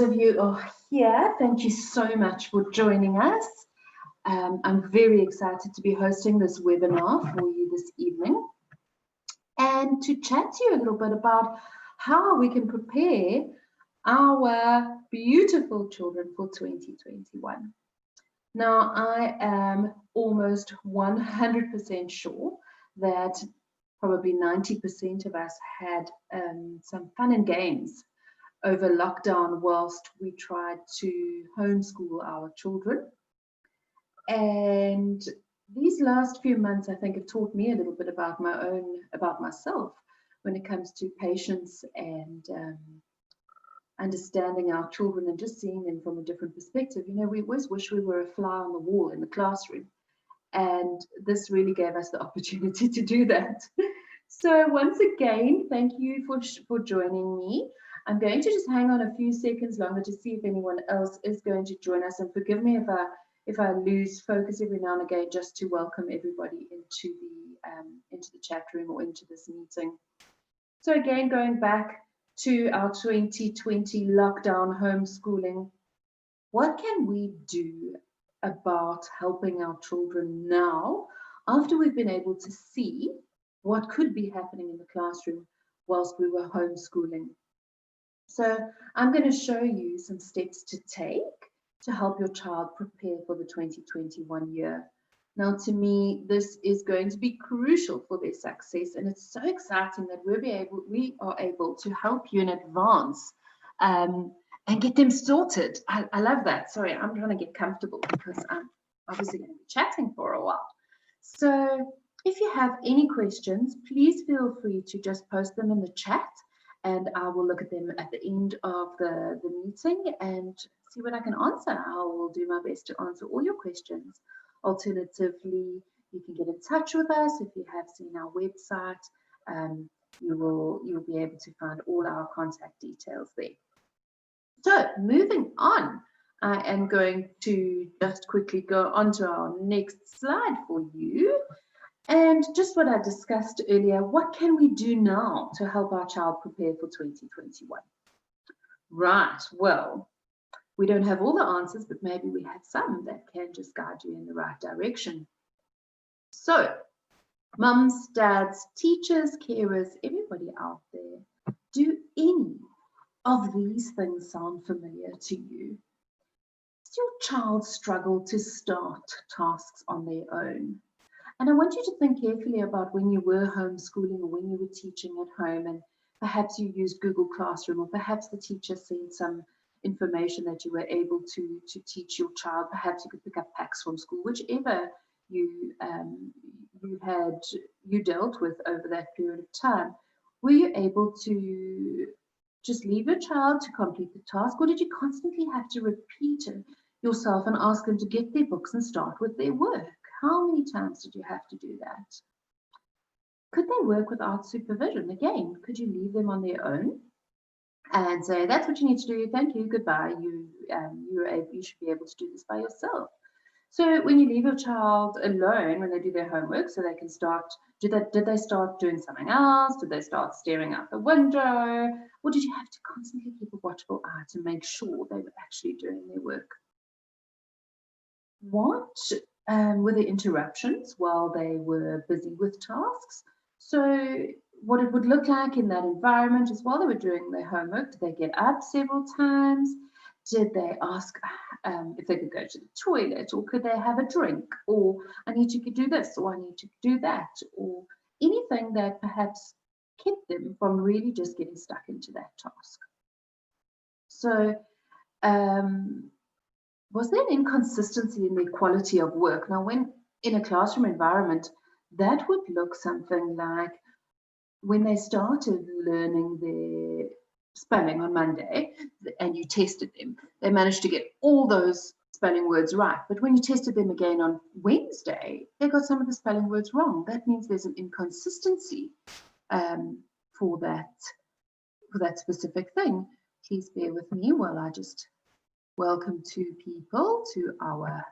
Of you are here. Thank you so much for joining us. I'm very excited to be hosting this webinar for you this evening and to chat to you a little bit about how we can prepare our beautiful children for 2021. Now, I am almost 100% sure that probably 90% of us had some fun and games over lockdown whilst we tried to homeschool our children. And these last few months, I think, have taught me a little bit about myself when it comes to patience and understanding our children and just seeing them from a different perspective. You know, we always wish we were a fly on the wall in the classroom, and this really gave us the opportunity to do that. So once again, thank you for joining me. I'm going to just hang on a few seconds longer to see if anyone else is going to join us, and forgive me if I lose focus every now and again, just to welcome everybody into the chat room or into this meeting. So again, going back to our 2020 lockdown homeschooling, what can we do about helping our children now after we've been able to see what could be happening in the classroom whilst we were homeschooling? So I'm going to show you some steps to take to help your child prepare for the 2021 year. Now, to me, this is going to be crucial for their success, and it's so exciting that we are able to help you in advance and get them sorted. I love that. Sorry, I'm trying to get comfortable because I'm obviously going to be chatting for a while. So if you have any questions, please feel free to just post them in the chat, and I will look at them at the end of the meeting and see what I can answer. I will do my best to answer all your questions. Alternatively, you can get in touch with us. If you have seen our website, you'll be able to find all our contact details there. So moving on, I am going to just quickly go on to our next slide for you. And just what I discussed earlier, what can we do now to help our child prepare for 2021? Right, well, we don't have all the answers, but maybe we have some that can just guide you in the right direction. So, mums, dads, teachers, carers, everybody out there, do any of these things sound familiar to you? Does your child struggle to start tasks on their own? And I want you to think carefully about when you were homeschooling or when you were teaching at home, and perhaps you used Google Classroom, or perhaps the teacher sent some information that you were able to teach your child. Perhaps you could pick up packs from school, whichever you dealt with over that period of time. Were you able to just leave your child to complete the task, or did you constantly have to repeat it yourself and ask them to get their books and start with their work? How many times did you have to do that? Could they work without supervision? Again, could you leave them on their own and say, that's what you need to do, thank you, goodbye, you should be able to do this by yourself? So when you leave your child alone when they do their homework, so they can start, did they start doing something else? Did they start staring out the window? Or did you have to constantly keep a watchful eye to make sure they were actually doing their work? What were the interruptions while they were busy with tasks? So what it would look like in that environment is while they were doing their homework, did they get up several times? Did they ask if they could go to the toilet, or could they have a drink, or I need you to do this, or I need to do that, or anything that perhaps kept them from really just getting stuck into that task? So was there an inconsistency in the quality of work? Now, when in a classroom environment, that would look something like when they started learning their spelling on Monday and you tested them, they managed to get all those spelling words right. But when you tested them again on Wednesday, they got some of the spelling words wrong. That means there's an inconsistency for that specific thing. Please bear with me while I just welcome two people to our,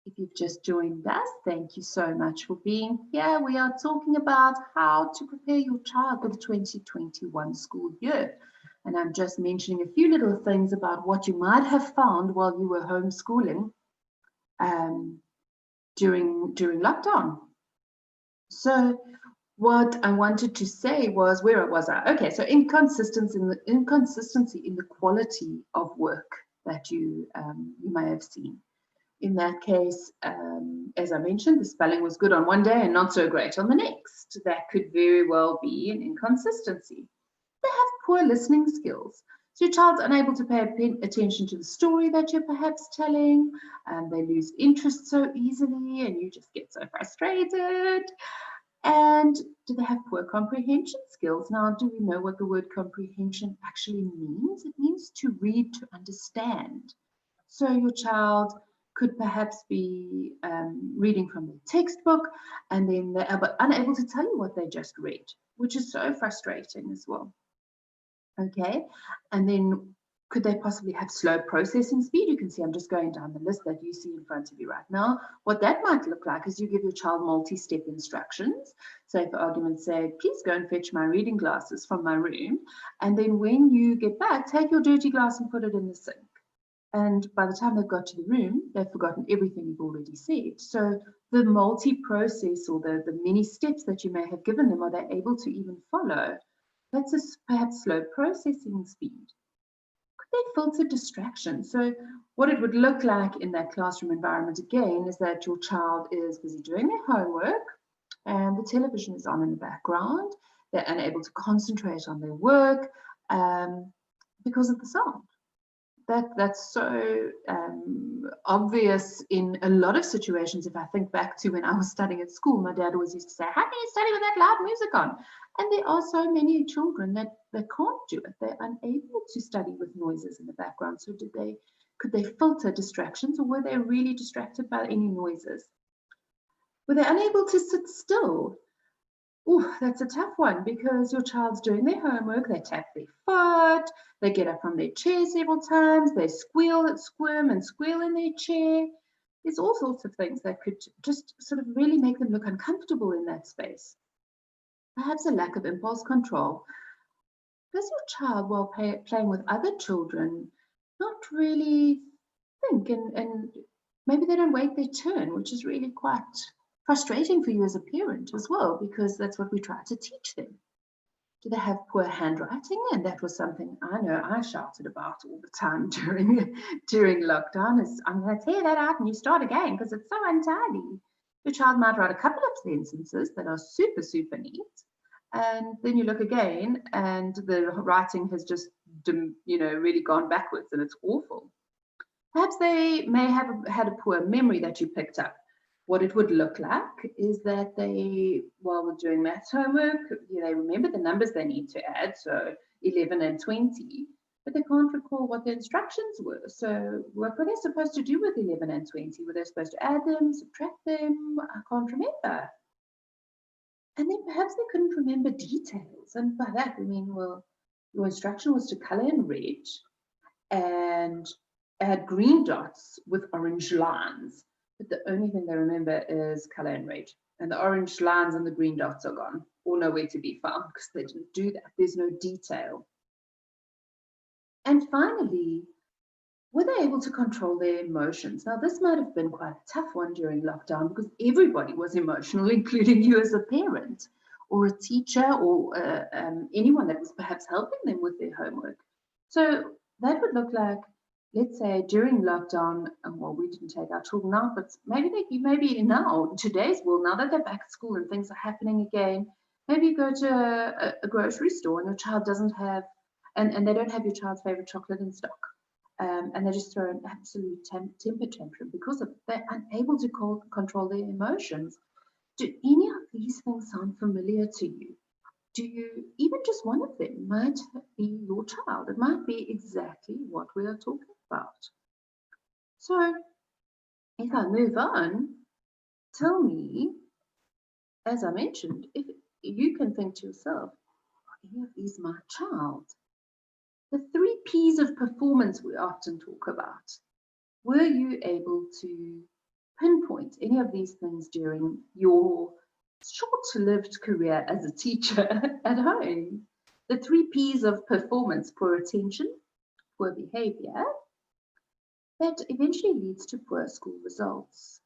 if you've just joined us, thank you so much for being here. We are talking about how to prepare your child for the 2021 school year. And I'm just mentioning a few little things about what you might have found while you were homeschooling during lockdown. So what I wanted to say was, where was I? Okay, so inconsistency in the quality of work that you may have seen. In that case, as I mentioned, the spelling was good on one day and not so great on the next. That could very well be an inconsistency. They have poor listening skills. So your child's unable to pay attention to the story that you're perhaps telling, and they lose interest so easily, and you just get so frustrated. And do they have poor comprehension skills? Now, do we know what the word comprehension actually means? It means to read, to understand. So your child could perhaps be reading from the textbook, and then they're unable to tell you what they just read, which is so frustrating as well. Okay, and then could they possibly have slow processing speed? You can see I'm just going down the list that you see in front of you right now. What that might look like is you give your child multi-step instructions. So for argument's sake, please go and fetch my reading glasses from my room. And then when you get back, take your dirty glass and put it in the sink. And by the time they've got to the room, they've forgotten everything you've already said. So the multi-process or the many steps that you may have given them, are they able to even follow? That's a perhaps slow processing speed. Could they filter distraction? So what it would look like in that classroom environment again is that your child is busy doing their homework and the television is on in the background. They're unable to concentrate on their work because of the sound. That's so obvious in a lot of situations. If I think back to when I was studying at school, my dad always used to say, how can you study with that loud music on? And there are so many children that can't do it. They're unable to study with noises in the background. So could they filter distractions, or were they really distracted by any noises? Were they unable to sit still? Oh, that's a tough one, because your child's doing their homework, they tap their foot, they get up from their chair several times, they squirm and squeal in their chair. There's all sorts of things that could just sort of really make them look uncomfortable in that space. Perhaps a lack of impulse control. Does your child, while playing with other children, not really think, and maybe they don't wait their turn, which is really quite frustrating for you as a parent as well, because that's what we try to teach them. Do they have poor handwriting? And that was something I know I shouted about all the time during lockdown. I'm going to tear that out and you start again because it's so untidy. Your child might write a couple of sentences that are super, super neat. And then you look again and the writing has just, really gone backwards and it's awful. Perhaps they may have had a poor memory that you picked up. What it would look like is that they, while we're doing maths homework, they remember the numbers they need to add, so 11 and 20, but they can't recall what the instructions were. So what were they supposed to do with 11 and 20? Were they supposed to add them, subtract them? I can't remember. And then perhaps they couldn't remember details. And by that, we mean, well, your instruction was to color in red and add green dots with orange lines. But the only thing they remember is color in red. And the orange lines and the green dots are gone, or nowhere to be found, because they didn't do that. There's no detail. And finally, were they able to control their emotions? Now, this might have been quite a tough one during lockdown because everybody was emotional, including you as a parent or a teacher or anyone that was perhaps helping them with their homework. So that would look like, let's say during lockdown, well, we didn't take our children out, but maybe now, in today's world, now that they're back at school and things are happening again, maybe you go to a grocery store and your child doesn't have, and they don't have your child's favorite chocolate in stock. And they just throw an absolute temper tantrum because they're unable to control their emotions. Do any of these things sound familiar to you? Do you, even just one of them might be your child. It might be exactly what we are talking about. So if I move on, tell me, as I mentioned, if you can think to yourself, are any of these my child? The 3 P's of performance we often talk about. Were you able to pinpoint any of these things during your short-lived career as a teacher at home? the 3 P's of performance: poor attention, poor behaviour, that eventually leads to poor school results.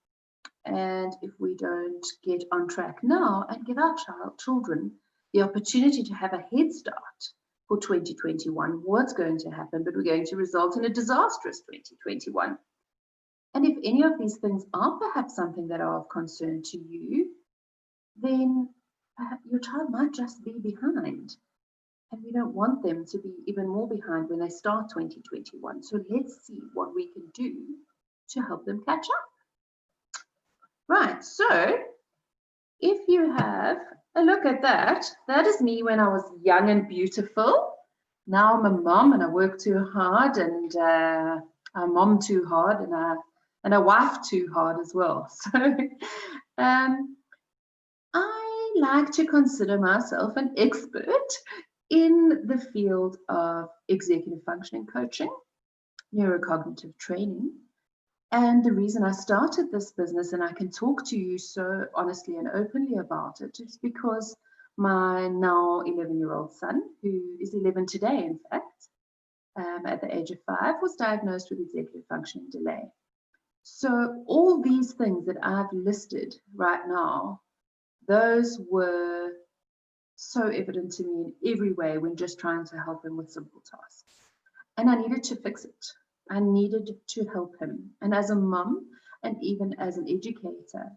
And if we don't get on track now and give our children the opportunity to have a head start for 2021, what's going to happen? But we're going to result in a disastrous 2021. And if any of these things are perhaps something that are of concern to you, then your child might just be behind. And we don't want them to be even more behind when they start 2021. So let's see what we can do to help them catch up. Right, so if you have a look at that, that is me when I was young and beautiful. Now I'm a mom and I work too hard, and a mom too hard, and a wife too hard as well. So I like to consider myself an expert in the field of executive functioning coaching, neurocognitive training. And the reason I started this business, and I can talk to you so honestly and openly about it, is because my now 11-year-old son, who is 11 today, in fact, at the age of 5, was diagnosed with executive functioning delay. So all these things that I've listed right now, those were so evident to me in every way when just trying to help him with simple tasks. And I needed to fix it. I needed to help him. And as a mum, and even as an educator,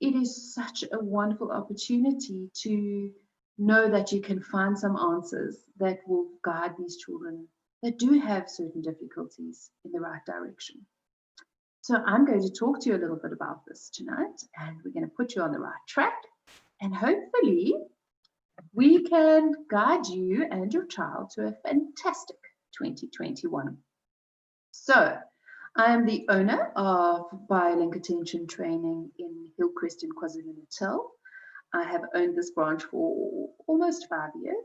it is such a wonderful opportunity to know that you can find some answers that will guide these children that do have certain difficulties in the right direction. So I'm going to talk to you a little bit about this tonight, and we're going to put you on the right track, and hopefully we can guide you and your child to a fantastic 2021. So I am the owner of BioLink Attention Training in Hillcrest in KwaZulu-Natal. I have owned this branch for almost 5 years.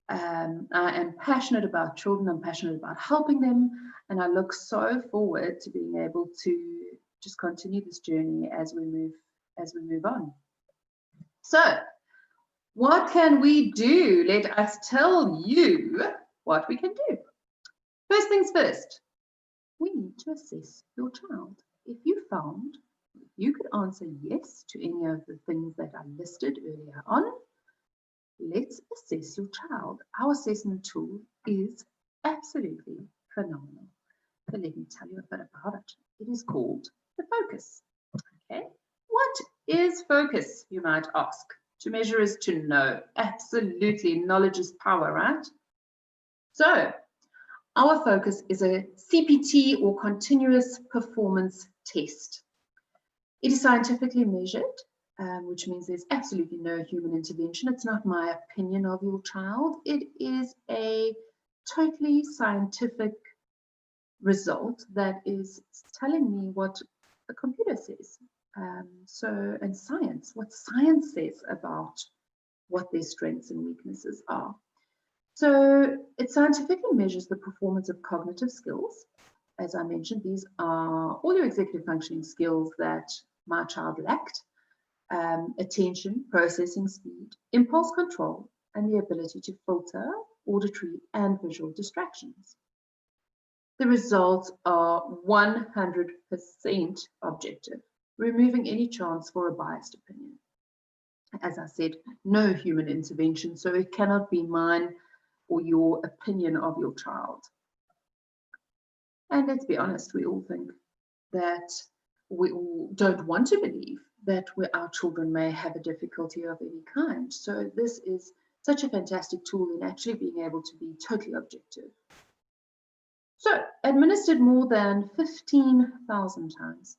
I am passionate about children. I'm passionate about helping them, and I look so forward to being able to just continue this journey as we move on. So, what can we do? Let us tell you what we can do. First things first, we need to assess your child. If you could answer yes to any of the things that I listed earlier on, let's assess your child. Our assessment tool is absolutely phenomenal. So let me tell you a bit about it. It is called the focus. Okay, what is focus, you might ask? To measure is to know. Absolutely, knowledge is power, right? So our focus is a CPT, or continuous performance test. It is scientifically measured, which means there's absolutely no human intervention. It's not my opinion of your child. It is a totally scientific result that is telling me what the computer says. And science, what science says about what their strengths and weaknesses are. So it scientifically measures the performance of cognitive skills. As I mentioned, these are all your executive functioning skills that my child lacked: attention, processing speed, impulse control, and the ability to filter auditory and visual distractions. The results are 100% objective, removing any chance for a biased opinion. As I said, no human intervention, so it cannot be mine or your opinion of your child. And let's be honest, we all think that we all don't want to believe that our children may have a difficulty of any kind. So this is such a fantastic tool in actually being able to be totally objective. So, administered more than 15,000 times,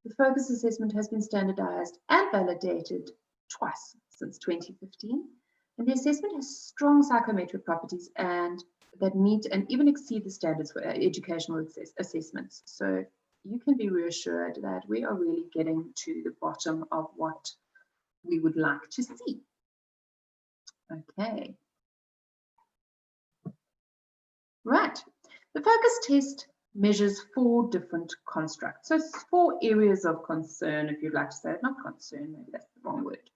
the focus assessment has been standardized and validated twice since 2015. And the assessment has strong psychometric properties and that meet and even exceed the standards for educational assessments. So you can be reassured that we are really getting to the bottom of what we would like to see. Okay. Right. The focus test measures 4 different constructs. So it's 4 areas of concern, if you'd like to say it, not concern, maybe that's the wrong word.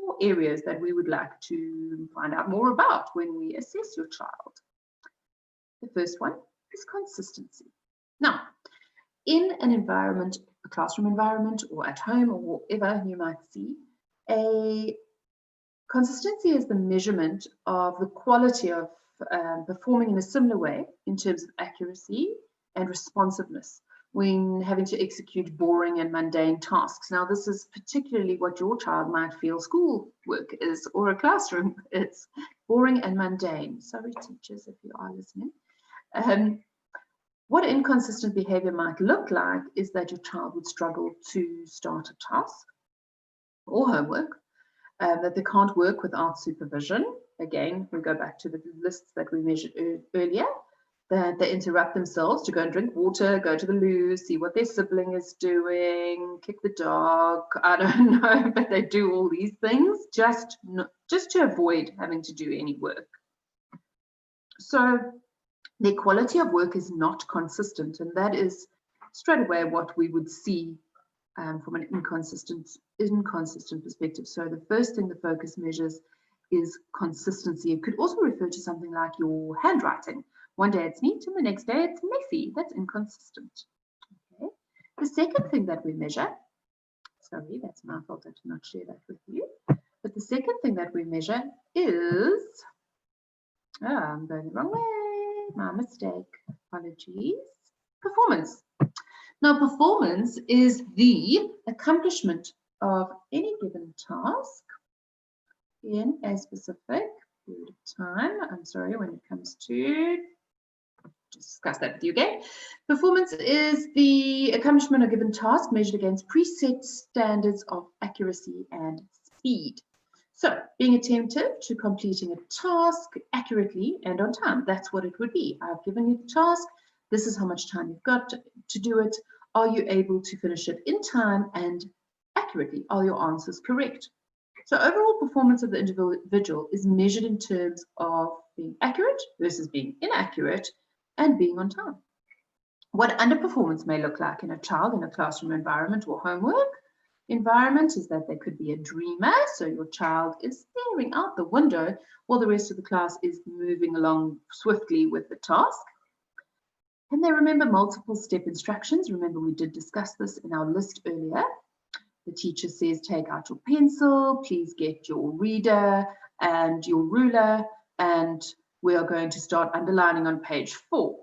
or areas that we would like to find out more about when we assess your child. The first one is consistency. Now, in an environment, a classroom environment, or at home, or wherever you might see, a consistency is the measurement of the quality of performing in a similar way in terms of accuracy and responsiveness when having to execute boring and mundane tasks. Now, this is particularly what your child might feel school work is, or a classroom is, boring and mundane. Sorry, teachers, if you are listening. What inconsistent behavior might look like is that your child would struggle to start a task or homework, that they can't work without supervision. Again, we go back to the lists that we measured earlier, that they interrupt themselves to go and drink water, go to the loo, see what their sibling is doing, kick the dog, I don't know, but they do all these things just to avoid having to do any work. So their quality of work is not consistent, and that is straight away what we would see from an inconsistent perspective. So the first thing the focus measures is consistency. It could also refer to something like your handwriting. One day it's neat and the next day it's messy. That's inconsistent. Okay. The second thing that we measure, sorry, that's my fault, I did not share that with you. But the second thing that we measure is, I'm going the wrong way, my mistake, apologies, performance. Now, performance is the accomplishment of any given task in a specific period of time. I'm sorry, when it comes to discuss that with you again. Performance is the accomplishment of a given task measured against preset standards of accuracy and speed. So, being attentive to completing a task accurately and on time. That's what it would be. I've given you the task. This is how much time you've got to do it. Are you able to finish it in time and accurately? Are your answers correct? So overall performance of the individual is measured in terms of being accurate versus being inaccurate and being on time. What underperformance may look like in a child in a classroom environment or homework environment is that they could be a dreamer. So your child is staring out the window while the rest of the class is moving along swiftly with the task. Can they remember multiple step instructions? Remember, we did discuss this in our list earlier. The teacher says, take out your pencil, please get your reader and your ruler, and we are going to start underlining on page 4.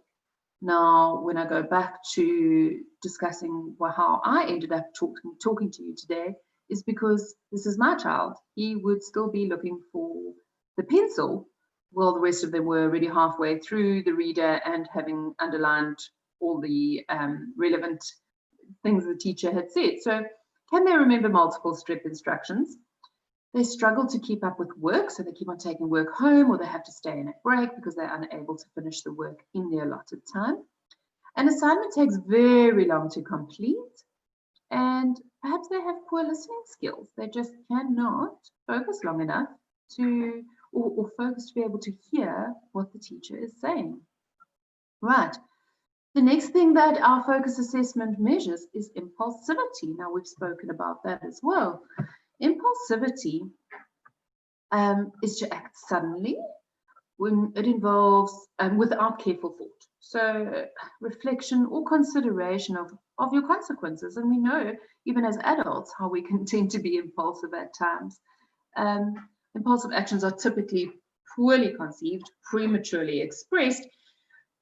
Now, when I go back to discussing how I ended up talking to you today, is because this is my child. He would still be looking for the pencil while the rest of them were already halfway through the reader and having underlined all the relevant things the teacher had said. So can they remember multiple step instructions? They struggle to keep up with work, so they keep on taking work home, or they have to stay in at break because they're unable to finish the work in the allotted time. An assignment takes very long to complete, and perhaps they have poor listening skills. They just cannot focus long enough to or focus to be able to hear what the teacher is saying. Right. The next thing that our focus assessment measures is impulsivity. Now, we've spoken about that as well. Impulsivity is to act suddenly when it involves without careful thought. So reflection or consideration of your consequences. And we know, even as adults, how we can tend to be impulsive at times. Impulsive actions are typically poorly conceived, prematurely expressed,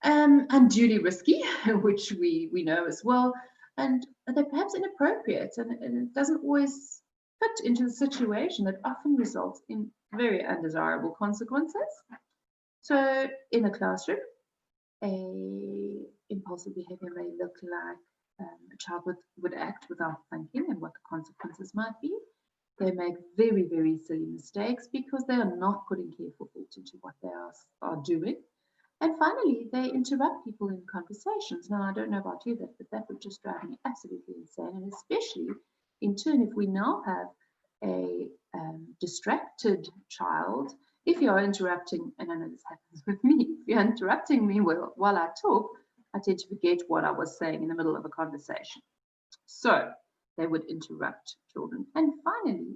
unduly risky, which we know as well, and they're perhaps inappropriate, and it doesn't always fit into the situation that often results in very undesirable consequences. So in a classroom, a impulsive behavior may look like a child would act without thinking and what the consequences might be. They make very, very silly mistakes because they are not putting careful thought into what they are doing. And finally, they interrupt people in conversations. Now, I don't know about you, but that would just drive me absolutely insane. And especially, in turn, if we now have a distracted child, if you're interrupting, and I know this happens with me, if you're interrupting me while I talk, I tend to forget what I was saying in the middle of a conversation. So they would interrupt children. And finally,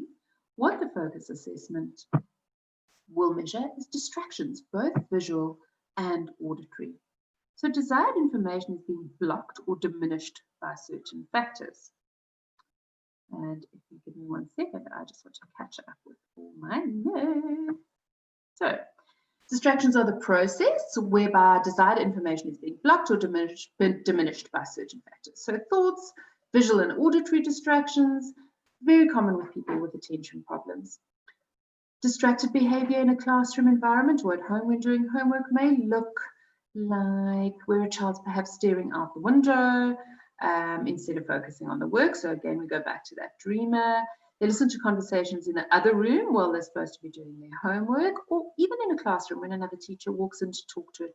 What the focus assessment will measure is distractions, both visual and auditory. So desired information is being blocked or diminished by certain factors. And if you give me 1 second, I just want to catch up with all my notes. So distractions are the process whereby desired information is being blocked or diminished by certain factors. So thoughts, visual and auditory distractions, very common with people with attention problems. Distracted behaviour in a classroom environment or at home when doing homework may look like where a child's perhaps staring out the window instead of focusing on the work. So again, we go back to that dreamer. They listen to conversations in the other room while they're supposed to be doing their homework, or even in a classroom when another teacher walks in to talk to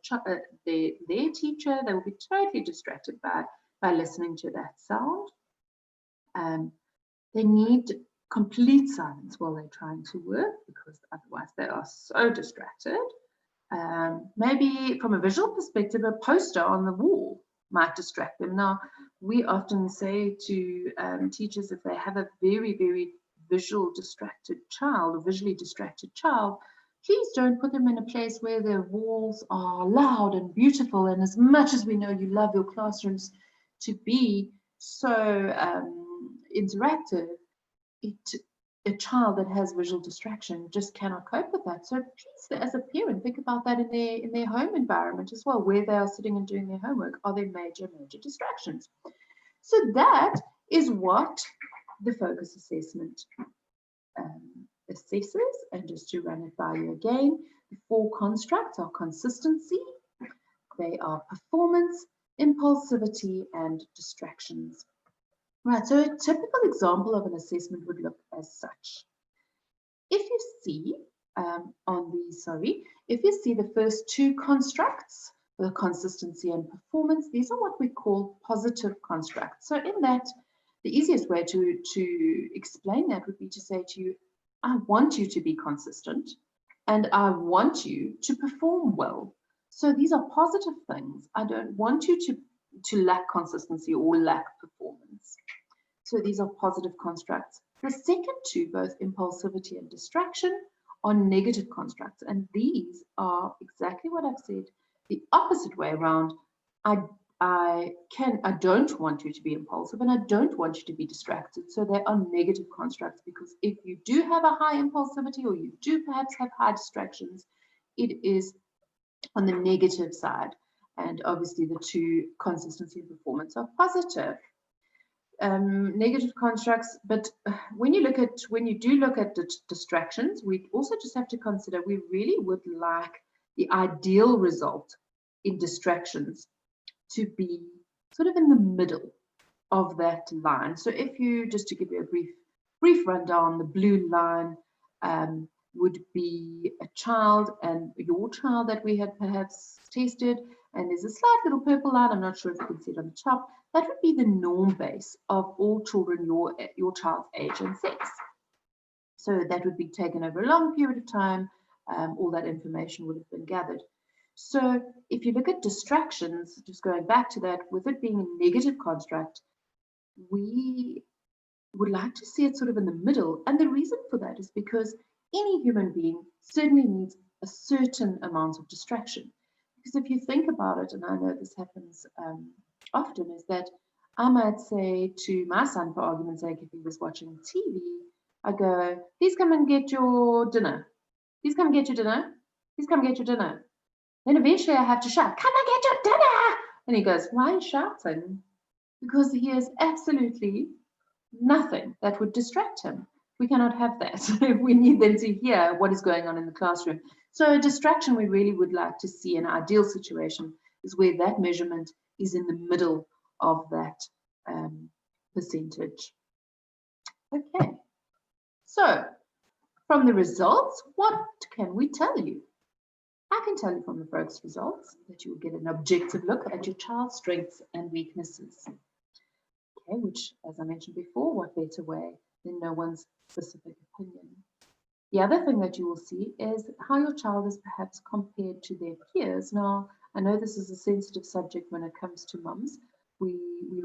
their teacher, they will be totally distracted by listening to that sound. They need complete silence while they're trying to work because otherwise they are so distracted. Maybe from a visual perspective, a poster on the wall might distract them. Now, we often say to teachers, if they have a very, very visually distracted child, please don't put them in a place where their walls are loud and beautiful. And as much as we know you love your classrooms to be so interactive, a child that has visual distraction just cannot cope with that. So please, as a parent, think about that in their home environment as well, where they are sitting and doing their homework. Are there major distractions? So that is what the focus assessment assesses. And just to run it by you again, the 4 constructs are consistency, they are performance, impulsivity, and distractions. Right, so a typical example of an assessment would look as such. If you see if you see the first 2 constructs, the consistency and performance, these are what we call positive constructs. So in that, the easiest way to explain that would be to say to you, I want you to be consistent and I want you to perform well. So these are positive things. I don't want you to lack consistency or lack performance. So these are positive constructs. The second 2, both impulsivity and distraction, are negative constructs. And these are exactly what I've said, the opposite way around. I don't want you to be impulsive and I don't want you to be distracted. So they are negative constructs, because if you do have a high impulsivity or you do perhaps have high distractions, it is on the negative side. And obviously the 2, consistency and performance, are positive. Negative constructs, but when you do look at distractions, we also just have to consider we really would like the ideal result in distractions to be sort of in the middle of that line. So if you, just to give you a brief rundown, the blue line would be a child, and your child that we had perhaps tested, and there's a slight little purple line, I'm not sure if you can see it on the top. That would be the norm base of all children your child's age and sex. So that would be taken over a long period of time. All that information would have been gathered. So if you look at distractions, just going back to that, with it being a negative construct, we would like to see it sort of in the middle. And the reason for that is because any human being certainly needs a certain amount of distraction. Because if you think about it, and I know this happens often, is that I might say to my son, for argument's sake, if he was watching TV, I go, please come and get your dinner. Please come and get your dinner. Please come and get your dinner. Then eventually I have to shout, come and get your dinner. And he goes, why are you shouting? Because he has absolutely nothing that would distract him. We cannot have that. We need them to hear what is going on in the classroom. So a distraction we really would like to see in an ideal situation is where that measurement is in the middle of that percentage. Okay, so from the results, what can we tell you? I can tell you from the focus results that you will get an objective look at your child's strengths and weaknesses. Okay, which, as I mentioned before, what better way than no one's specific opinion. The other thing that you will see is how your child is perhaps compared to their peers. Now, I know this is a sensitive subject when it comes to mums. We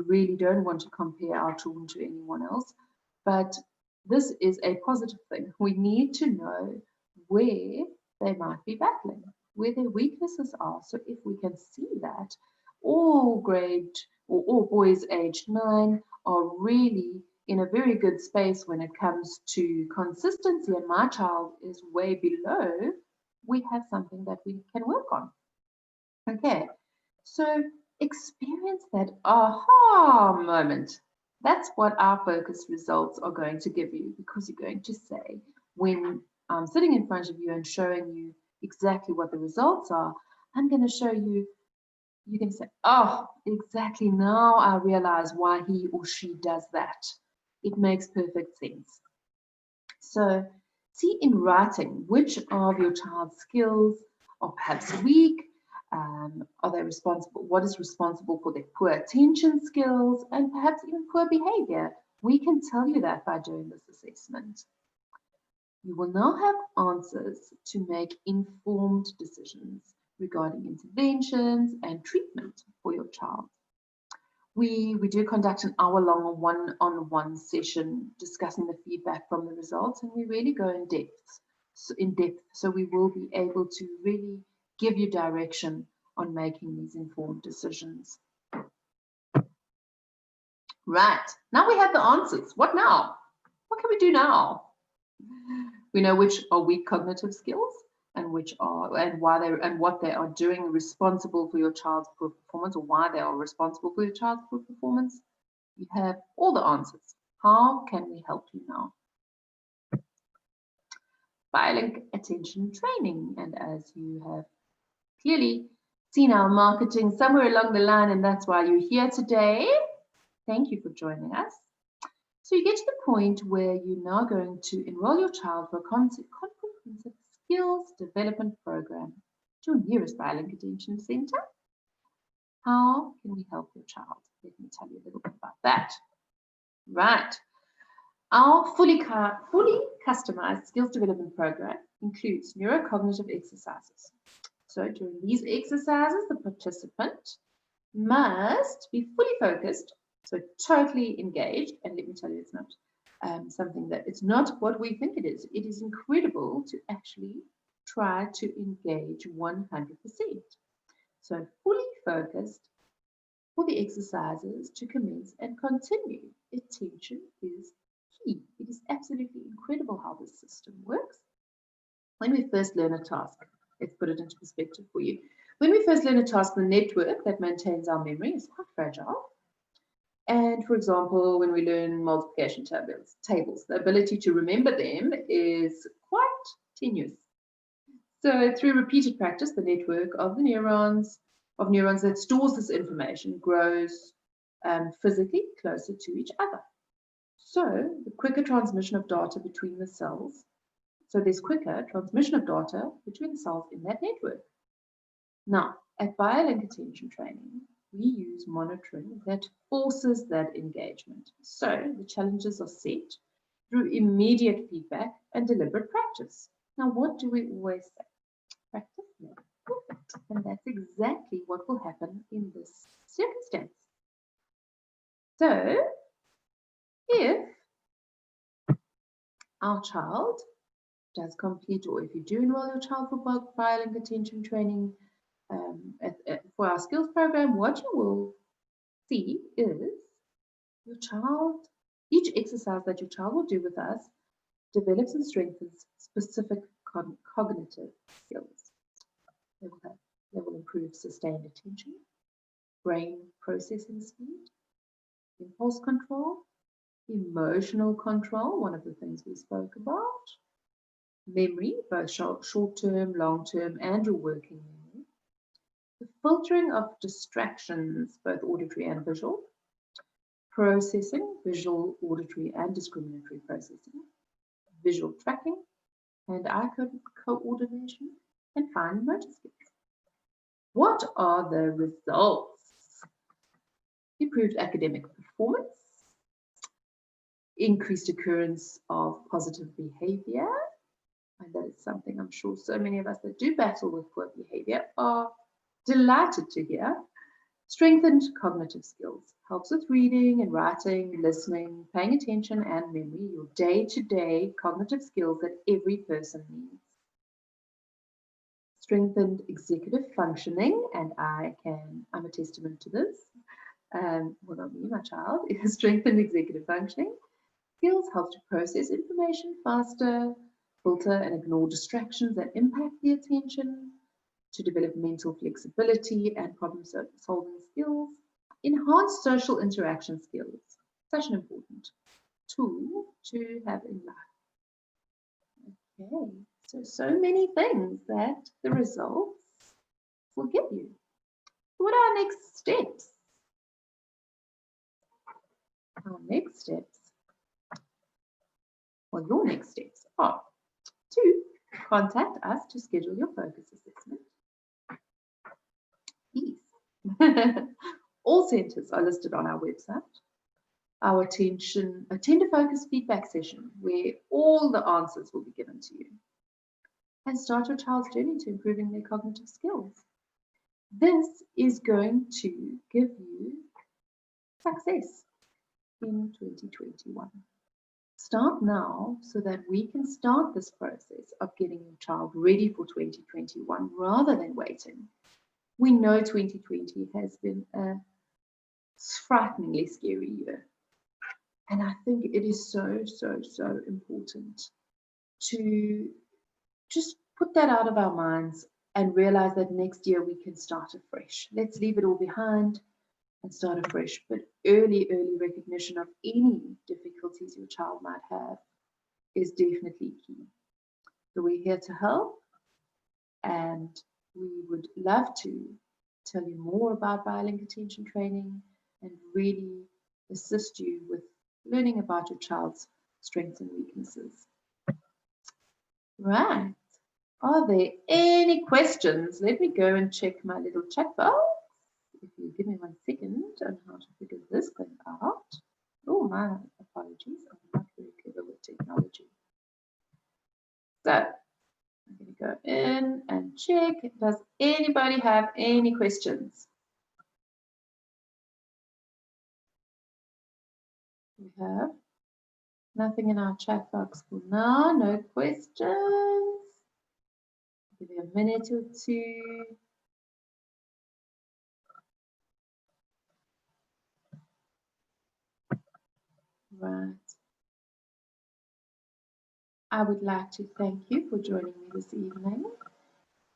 really don't want to compare our children to anyone else, but This is a positive thing. We need to know where they might be battling, where their weaknesses are. So if we can see that, all boys aged 9 are really in a very good space when it comes to consistency, and my child is way below, we have something that we can work on. Okay, so experience that aha moment. That's what our focus results are going to give you, because you're going to say, when I'm sitting in front of you and showing you exactly what the results are, I'm going to show you, you can say, oh, exactly, now I realize why he or she does that. It makes perfect sense. So see in writing which of your child's skills are perhaps weak. Are they responsible? What is responsible for their poor attention skills and perhaps even poor behavior? We can tell you that by doing this assessment. You will now have answers to make informed decisions regarding interventions and treatment for your child. We do conduct an hour-long one-on-one session discussing the feedback from the results, and we really go in depth. So we will be able to really give you direction on making these informed decisions. Right, now we have the answers. What now? What can we do now? We know which are weak cognitive skills and which are, and what they are doing responsible for your child's poor performance, or why they are responsible for your child's poor performance. You have all the answers. How can we help you now? BioLink attention training, and as you have clearly seen our marketing somewhere along the line, and that's why you're here today. Thank you for joining us. So you get to the point where you're now going to enroll your child for a comprehensive skills development program to your nearest BioLink Attention Center. How can we help your child? Let me tell you a little bit about that. Right. Our fully customized skills development program includes neurocognitive exercises. So during these exercises, the participant must be fully focused, so totally engaged. And let me tell you, it's not something that, it's not what we think it is. It is incredible to actually try to engage 100%. So fully focused for the exercises to commence and continue. Attention is key. It is absolutely incredible how this system works. When we first learn a task, let's put it into perspective for you. When we first learn a task, the network that maintains our memory is quite fragile. And for example, when we learn multiplication tables, the ability to remember them is quite tenuous. So through repeated practice, the network of the neurons that stores this information grows physically closer to each other. So the quicker transmission of data between the cells. So there's quicker transmission of data between the cells in that network. Now, at BioLink Attention Training, we use monitoring that forces that engagement. So the challenges are set through immediate feedback and deliberate practice. Now, what do we always say? Practice makes perfect. And that's exactly what will happen in this circumstance. So, if our child does complete, or if you do enroll your child for BioLink Attention Training for our skills program, what you will see is your child, each exercise that your child will do with us develops and strengthens specific cognitive skills. They will improve sustained attention, brain processing speed, impulse control, emotional control, one of the things we spoke about, memory, both short-term, long-term, and your working memory, the filtering of distractions, both auditory and visual, processing, visual, auditory, and discriminatory processing, visual tracking, and eye coordination, and fine motor skills. What are the results? Improved academic performance, increased occurrence of positive behavior, and that is something I'm sure so many of us that do battle with poor behavior are delighted to hear. Strengthened cognitive skills. Helps with reading and writing, listening, paying attention, and memory. Your day-to-day cognitive skills that every person needs. Strengthened executive functioning, and I'm a testament to this. Well, not me, my child. It has strengthened executive functioning. Skills help to process information faster, filter and ignore distractions that impact the attention, to develop mental flexibility and problem-solving skills. Enhanced social interaction skills, such an important tool to have in life. Okay, so many things that the results will give you. What are our next steps? Our next steps, well, your next steps are to contact us to schedule your focus assessment. Please. All centres are listed on our website. Our attend a focus feedback session where all the answers will be given to you. And start your child's journey to improving their cognitive skills. This is going to give you success in 2021. Start now so that we can start this process of getting your child ready for 2021 rather than waiting. We know 2020 has been a frighteningly scary year. And I think it is so important to just put that out of our minds and realize that next year we can start afresh. Let's leave it all behind and start afresh. But early recognition of any difficulties your child might have is definitely key. So we're here to help, and we would love to tell you more about BioLink attention training and really assist you with learning about your child's strengths and weaknesses. Right. Are there any questions? Let me go and check my little chat box. If you give me 1 second on how to figure this thing out. Oh, my apologies. I'm not very clever with technology. So I'm going to go in and check. Does anybody have any questions? We have nothing in our chat box for now. No questions. Give you a minute or two. Right. I would like to thank you for joining me this evening,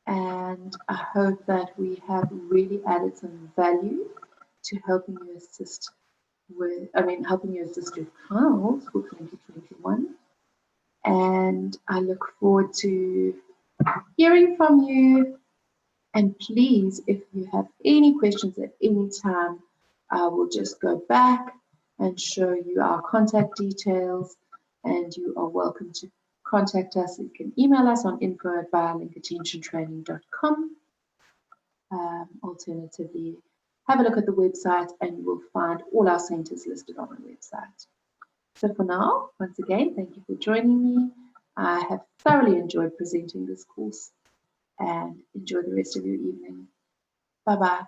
and I hope that we have really added some value to helping you assist your child for 2021. And I look forward to hearing from you. And please, if you have any questions at any time, I will just go back and show you our contact details, and you are welcome to contact us. You can email us on info@biolinkattentiontraining.com. Alternatively, have a look at the website and you will find all our centres listed on the website. So for now, once again, thank you for joining me. I have thoroughly enjoyed presenting this course, and enjoy the rest of your evening. Bye-bye.